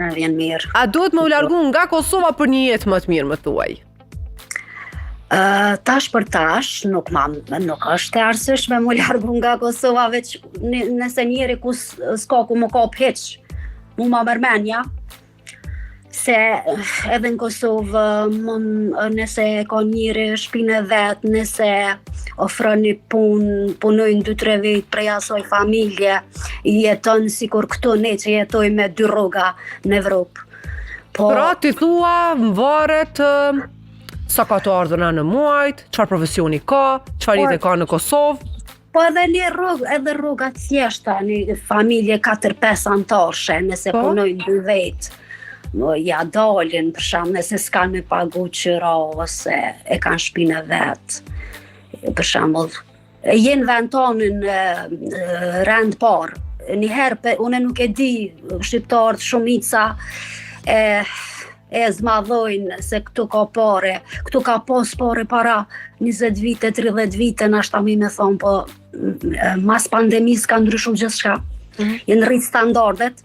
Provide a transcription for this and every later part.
Vjen mirë. A duhet me u largu nga Kosova për një jetë më të mirë, më thuaj? Tash për tash nuk është e arsyeshme mu largu nga Kosova, veç nëse njeri ku s'ka ku më kap hiq, mu ma mërmenja, se edhe në Kosovë nëse ka njëri shpinë e vetë, nëse ofron një punojnë 2-3 vjet prej asoj familje, jeton sikur këtu ne që jetoj me 2 rruga në Evropë. Pra ti thua varet sa ka të ardhurna në muajt, çfarë profesioni ka, çfarë jete ka në Kosovë. Po edhe një rrugë, edhe rruga thjeshta, një familje 4-5 antarësh, nëse punojnë 2 vjet, ja dalin për shembull, nëse s'kan me pagu qira ose e kanë shpinë e vet. Për shembull, jenë vend tonin rend parë. Njëherë unë nuk e di, shqiptarët shumica e zmadhojnë se këtu ka pare, këtu ka pas pare para 20 vite, 30 vite, nashta mi me thonë, po mas pandemis ka ndryshu gjithçka. Jenë rrit standardet.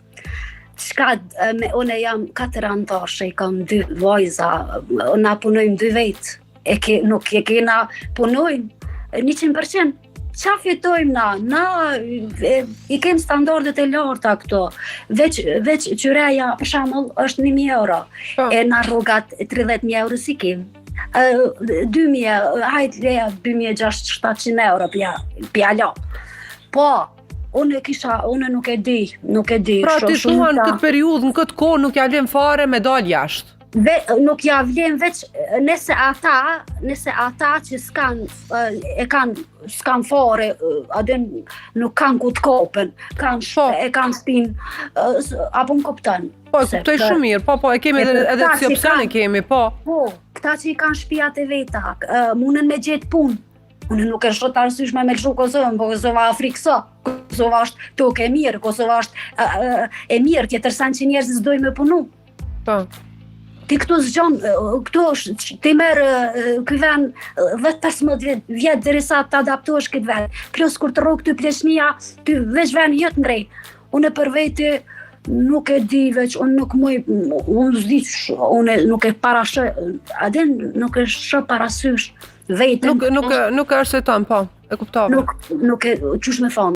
Unë jam 4 antarë, i kam 2 vajza, na punojmë 2 vjet, nuk e kena punojmë 100%. Qa fitojmë na i kem standardet e larta këto, veç qyreja për shembull është 1.000 euro, e na rrugat 30.000 euro si kem. 2.000, hajt leja 2.600-700 euro pjala. Po, unë nuk e di. Pra ti thua në këtë periudhë, në këtë kohë nuk ja vlen fare me dal jashtë. Nuk ja vlen veç nëse ata që s'kan fare, nuk kanë ku t'kopen, e kanë shpinë, apo më kupton. Po, e kuptoj shumë mirë, po, e kemi edhe si opsion e kemi, po. Po, këta që i kanë shtëpiat e veta, munën me gjetë punë. Unë nuk e shoh të arsyeshme me lëshu Kosovën, po Kosova Afrikë. Kosova është tokë e mirë, Kosova është e mirë, tjetërsan që njerëzit s'dojnë me punu. Po. Ti këtu zgjon, ti merë ky vend 10-15 vjet derisa të adaptohesh këtë vend. Plus kur të rrok ty pleçnia, ty veç vend jetë ndrej. Unë për veti nuk e di veç, unë s'di, unë nuk e parashë, nuk e shë parasysh vetën. Nuk e arsyeton, po, e kuptova. Nuk e, qysh me thonë.